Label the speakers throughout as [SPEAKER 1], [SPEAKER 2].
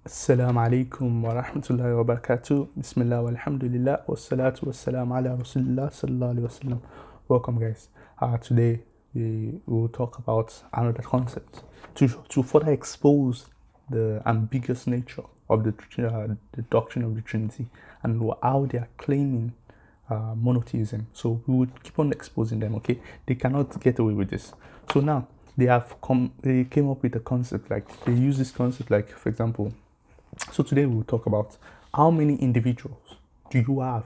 [SPEAKER 1] Assalamu alaikum wa rahmatullahi wa barakatuh. Bismillah walhamdulillah wa salatu wa salam ala rasulillah sallallahu alaihi wasallam. Welcome, guys. Today we will talk about another concept to further expose the ambiguous nature of the doctrine of the Trinity and how they are claiming monotheism. So we would keep on exposing them. Okay, they cannot get away with this. So now they came up with a concept, like they use this concept, like, for example. So today we'll talk about how many individuals do you have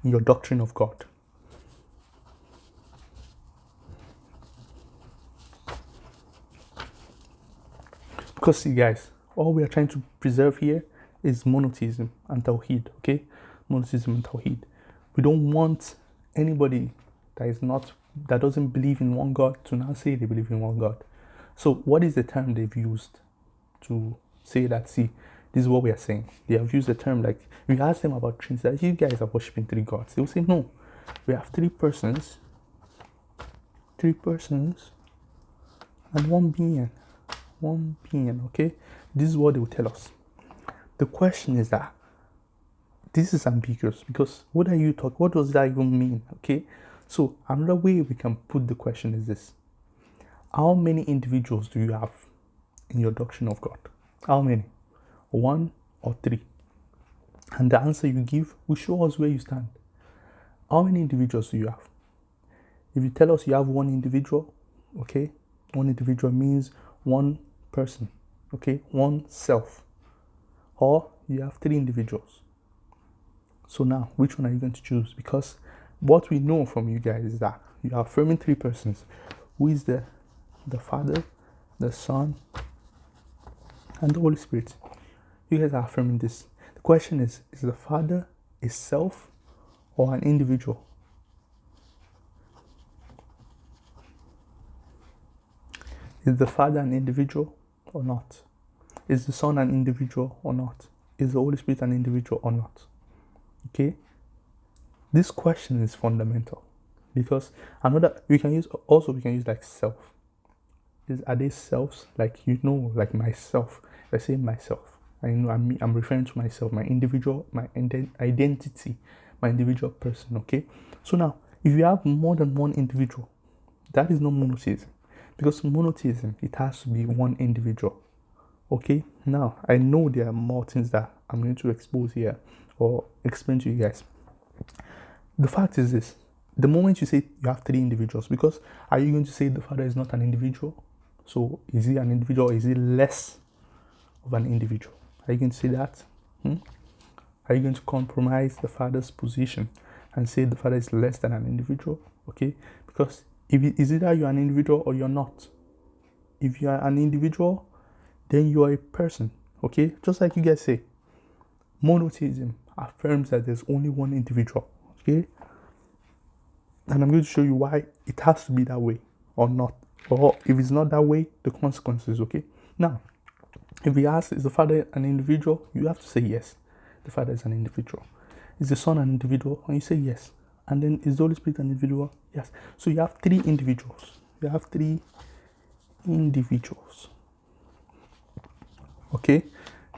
[SPEAKER 1] in your doctrine of God? Because see, guys, all we are trying to preserve here is monotheism and tawheed, okay? Monotheism and tawheed. We don't want anybody that doesn't believe in one God to now say they believe in one God. So what is the term they've used to say that? See, this is what we are saying. They have used the term, like, we ask them about Trinity, that you guys are worshiping three gods. They will say, no, we have three persons, and one being, okay? This is what they will tell us. The question is that this is ambiguous, because what does that even mean, okay? So another way we can put the question is this: how many individuals do you have in your doctrine of God? How many? One or three? And the answer you give will show us where you stand. How many individuals do you have? If you tell us you have one individual, okay, one individual means one person, okay, one self. Or you have three individuals. So now, which one are you going to choose? Because what we know from you guys is that you are affirming three persons. Who is the Father, the Son, and the Holy Spirit? You guys are affirming this. The question is the Father a self or an individual? Is the Father an individual or not? Is the Son an individual or not? Is the Holy Spirit an individual or not? Okay? This question is fundamental, because we can use like self. Are they selves? Like, like myself. If I say myself, I know I'm referring to myself, my individual, my identity, my individual person, okay? So now, if you have more than one individual, that is not monotheism. Because monotheism, it has to be one individual, okay? Now, I know there are more things that I'm going to expose here or explain to you guys. The fact is this: the moment you say you have three individuals, because are you going to say the Father is not an individual? So is he an individual, or is he less of an individual? Are you going to say that? Are you going to compromise the Father's position and say the Father is less than an individual? Okay, because is either you're an individual or you're not. If you are an individual, then you are a person, okay? Just like you guys say, monotheism affirms that there's only one individual, okay? And I'm going to show you why it has to be that way or not. Or if it's not that way, the consequences, okay? Now, if we ask, is the Father an individual? You have to say yes. The Father is an individual. Is the Son an individual? And you say yes. And then, is the Holy Spirit an individual? Yes. So you have three individuals. Okay?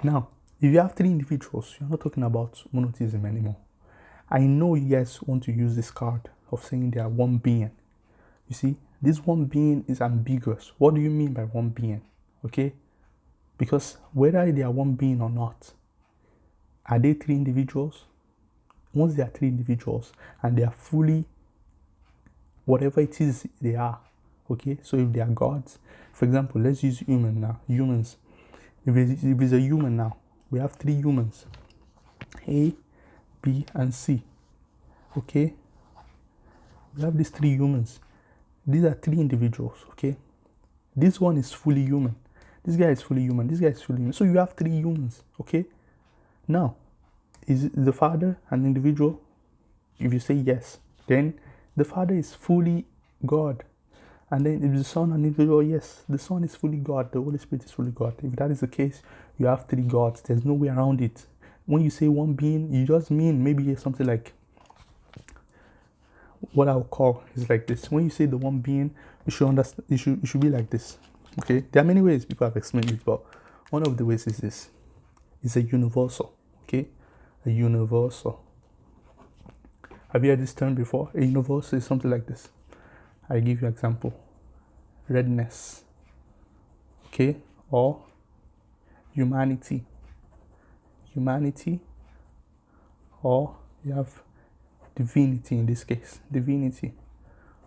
[SPEAKER 1] Now, if you have three individuals, you're not talking about monotheism anymore. I know you guys want to use this card of saying they are one being. You see, this one being is ambiguous. What do you mean by one being? Okay? Because whether they are one being or not, are they three individuals? Once they are three individuals and they are fully whatever it is they are, okay? So if they are gods, for example, let's use humans. If it's a human now, we have three humans, A, B, and C, okay? We have these three humans. These are three individuals, okay? This one is fully human. This guy is fully human. This guy is fully human. So you have three humans, okay? Now, is the Father an individual? If you say yes, then the Father is fully God. And then if the Son an individual, yes, the Son is fully God. The Holy Spirit is fully God. If that is the case, you have three gods. There's no way around it. When you say one being, you just mean maybe something like, what I would call is like this. When you say the one being, you should understand. It should be like this. Okay, there are many ways people have explained it, but one of the ways is this: is a universal. Okay, a universal. Have you heard this term before? A universal is something like this. I give you an example. Redness. Okay, or humanity. Humanity, or you have divinity in this case. Divinity.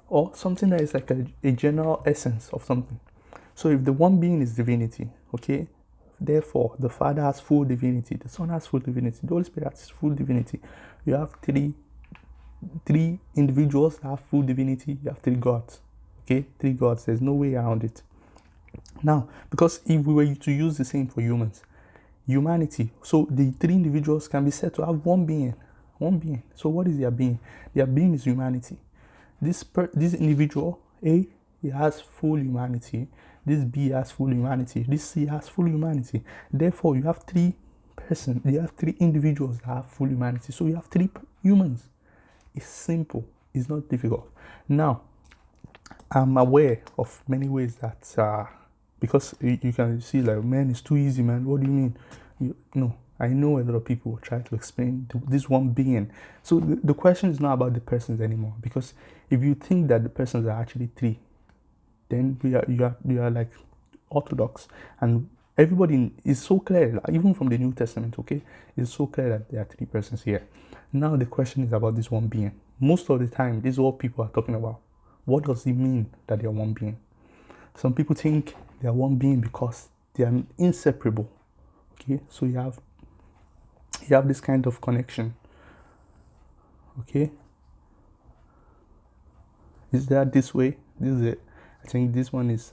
[SPEAKER 1] Or something that is like a general essence of something. So if the one being is divinity, okay, therefore the Father has full divinity, the Son has full divinity, the Holy Spirit has full divinity. You have three individuals that have full divinity. You have three gods. Okay, three gods. There's no way around it. Now, because if we were to use the same for humans, humanity, so the three individuals can be said to have one being. One being. So what is their being? Their being is humanity. This individual, A, he has full humanity. This B has full humanity. This C has full humanity. Therefore, you have three persons. You have three individuals that have full humanity. So you have three humans. It's simple. It's not difficult. Now, I'm aware of many ways that because you can see like, man, it's too easy, man. What do you mean? No, I know a lot of people try to explain this one being. So the question is not about the persons anymore, because if you think that the persons are actually three, then you are like orthodox, and everybody is so clear, even from the New Testament, okay, it's so clear that there are three persons here. Now the question is about this one being. Most of the time, this is what people are talking about. What does it mean that they are one being? Some people think they are one being because they are inseparable. Okay, so you have this kind of connection. Okay, is that this way? This is it. I think this one is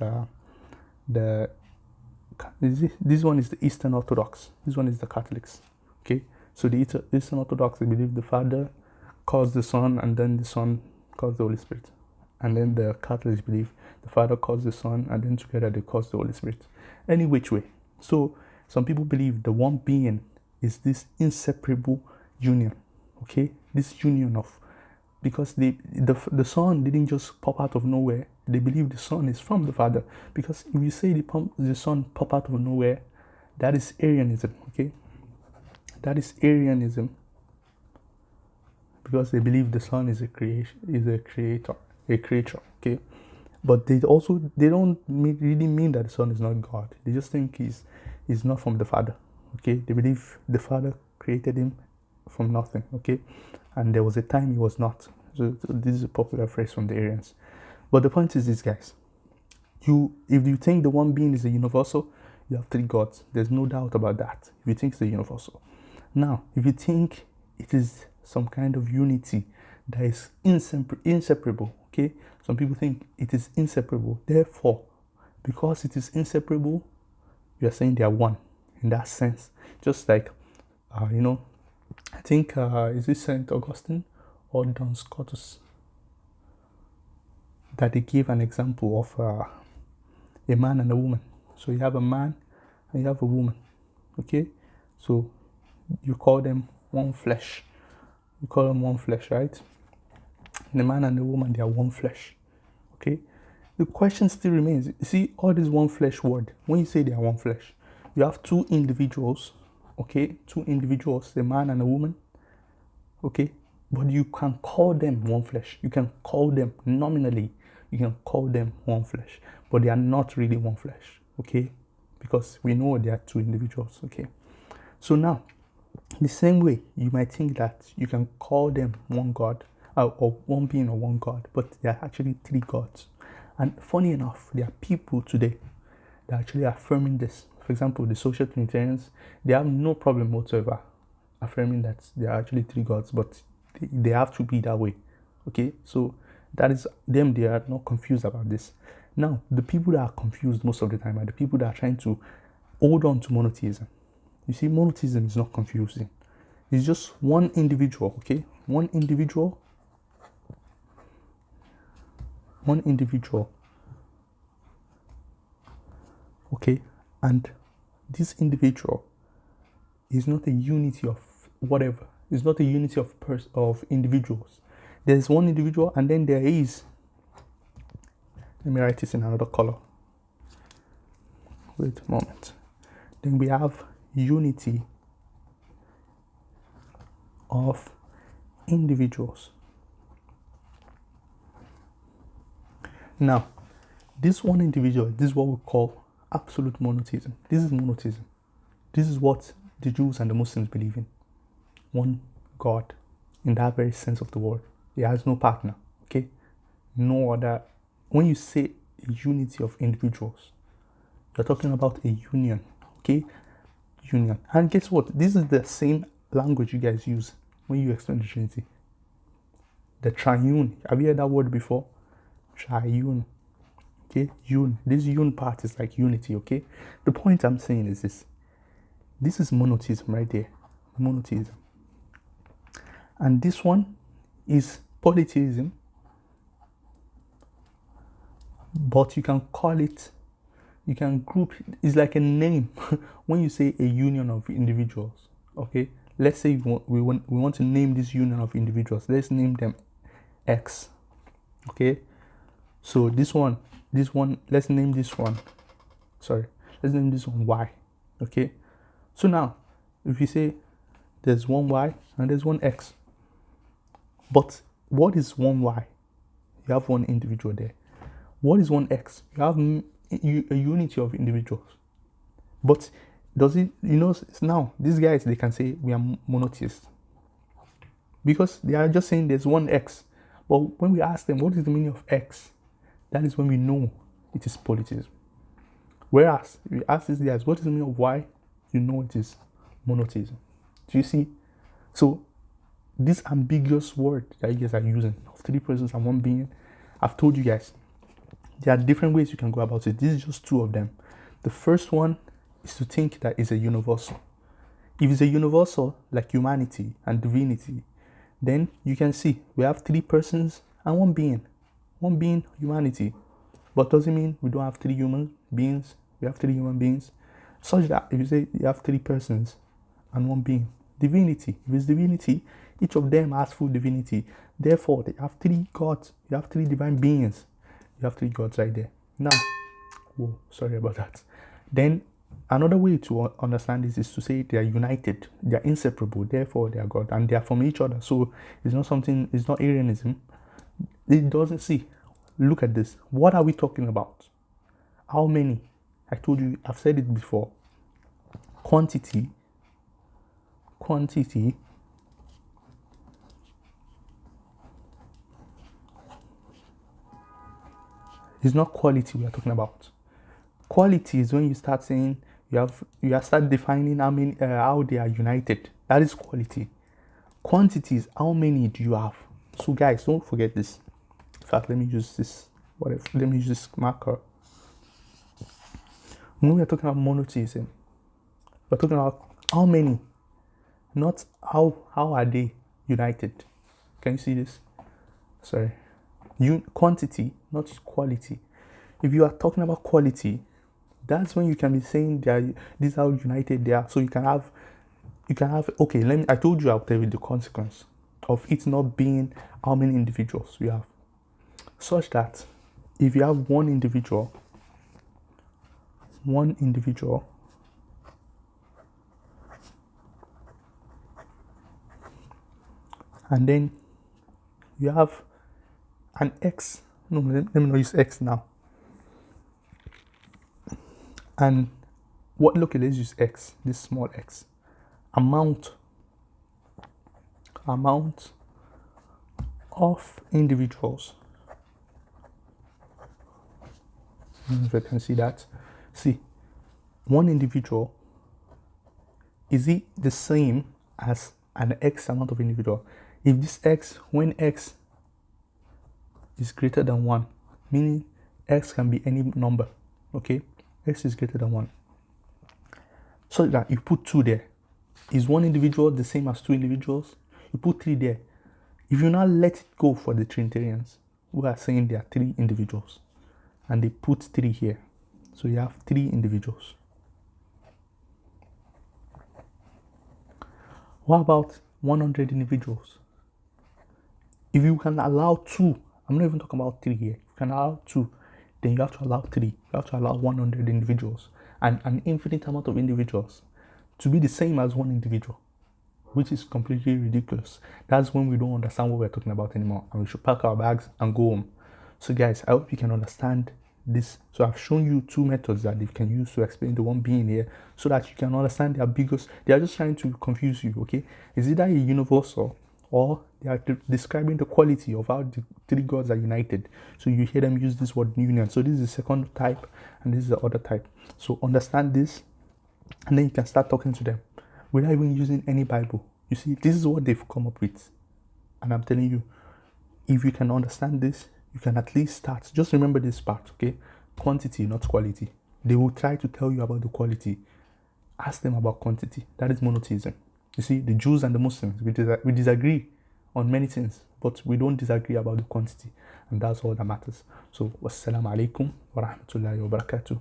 [SPEAKER 1] this one is the Eastern Orthodox. This one is the Catholics. Okay, so the Eastern Orthodox, they believe the Father calls the Son, and then the Son calls the Holy Spirit. And then the Catholics believe the Father calls the Son, and then together they cause the Holy Spirit. Any which way. So some people believe the one being is this inseparable union. Okay, this union of, because the Son didn't just pop out of nowhere. They believe the Son is from the Father. Because if you say the Son pop out of nowhere, that is Arianism. Okay, that is Arianism. Because they believe the Son is a creator. Okay, but they don't really mean that the Son is not God. They just think he's not from the Father. Okay, they believe the Father created him from nothing. Okay, and there was a time he was not. So this is a popular phrase from the Arians. But the point is this, guys. If you think the one being is a universal, you have three gods. There's no doubt about that. If you think it's a universal. Now, if you think it is some kind of unity that is inseparable, okay? Some people think it is inseparable. Therefore, because it is inseparable, you are saying they are one in that sense. Just like, I think, is it St. Augustine or Duns Scotus that they gave an example of a man and a woman. So you have a man and you have a woman, okay? So you call them one flesh. You call them one flesh, right? The man and the woman, they are one flesh. Okay? The question still remains. You see, all this one flesh word, when you say they are one flesh, you have two individuals, okay? Two individuals, a man and a woman, okay? But you can call them one flesh. You can call them nominally. You can call them one flesh. But they are not really one flesh, okay? Because we know they are two individuals, okay? So now, the same way, you might think that you can call them one God, or one being or one God, but they are actually three gods. And funny enough, there are people today that are actually affirming this. For example, the social Trinitarians, they have no problem whatsoever affirming that there are actually three gods, but they have to be that way. Okay, so that is them. They are not confused about this. Now, the people that are confused most of the time are the people that are trying to hold on to monotheism. You see, monotheism is not confusing. It's just one individual, okay? One individual, okay? And this individual is not a unity of whatever. It's not a unity of individuals. There's one individual, and then there is, let me write this in another color. Wait a moment. Then we have unity of individuals. Now, this one individual, this is what we call absolute monotheism. This is monotheism. This is what the Jews and the Muslims believe in. One God, in that very sense of the word. He has no partner, okay? No other. When you say a unity of individuals, you're talking about a union, okay? Union. And guess what? This is the same language you guys use when you explain the Trinity. The triune. Have you heard that word before? Triune. Okay? Une. This une part is like unity, okay? The point I'm saying is this. This is monotheism right there. Monotheism. And this one is polytheism. But you can call it, you can group, it's like a name when you say a union of individuals, okay? Let's say we want to name this union of individuals. Let's name them X, okay? So this one, let's name this one Y, okay? So now, if you say there's one Y and there's one X, but what is one Y? You have one individual there. What is one X? You have a unity of individuals. But does it, now these guys, they can say we are monotheists because they are just saying there's one X. But when we ask them what is the meaning of X, that is when we know it is polytheism. Whereas if we ask these guys what is the meaning of Y, you know it is monotheism. Do you see? So this ambiguous word that you guys are using of three persons and one being, I've told you guys there are different ways you can go about it. This is just two of them. The first one is to think that it's a universal. If it's a universal like humanity and divinity, then you can see we have three persons and one being. One being, humanity. But doesn't mean we don't have three human beings. We have three human beings. Such that if you say you have three persons and one being, divinity. If it's divinity, each of them has full divinity. Therefore, they have three gods. You have three divine beings. You have three gods right there. Now, whoa, sorry about that. Then another way to understand this is to say they are united, they are inseparable, therefore they are God, and they are from each other. So it's not something, it's not Arianism. It doesn't see. Look at this. What are we talking about? How many? I told you, I've said it before. Quantity is not quality we are talking about. Quality is when you start saying you start defining how they are united. That is quality. Quantity is how many do you have. So guys, don't forget this. In fact, let me use this. Let me use this marker. When we are talking about monotheism, we're talking about how many, not how are they united. Can you see this? Sorry. Quantity, not quality. If you are talking about quality, that's when you can be saying this is how united they are. So you can have okay, I told you I'll tell you the consequence of it not being how many individuals we have. Such that if you have one individual, and then you have an X. No, let me not use X now. And let's use X, this small X. Amount of individuals. If you can see that. See, one individual, is it the same as an X amount of individual? If this X, when X is greater than 1, meaning X can be any number, okay? X is greater than 1. So that you put 2 there. Is one individual the same as 2 individuals? You put 3 there. If you now let it go for the Trinitarians, who are saying there are 3 individuals, and they put 3 here, so you have 3 individuals. What about 100 individuals? If you can allow 2, I'm not even talking about 3 here. You can allow 2, then you have to allow 3. You have to allow 100 individuals and an infinite amount of individuals to be the same as one individual. which is completely ridiculous. That's when we don't understand what we're talking about anymore, and we should pack our bags and go home. So guys, I hope you can understand this. So I've shown you two methods that you can use to explain the one being here, so that you can understand their biggest. They are just trying to confuse you, okay? It's either a universal, or they are describing the quality of how the three gods are united. So you hear them use this word union. So this is the second type, and this is the other type. So understand this, and then you can start talking to them without even using any Bible. You see, this is what they've come up with. And I'm telling you, if you can understand this, you can at least start. Just remember this part, okay? Quantity, not quality. They will try to tell you about the quality. Ask them about quantity. That is monotheism. You see, the Jews and the Muslims, we disagree on many things, but we don't disagree about the quantity. And that's all that matters. So, wassalamu alaikum wa rahmatullahi wa barakatuh.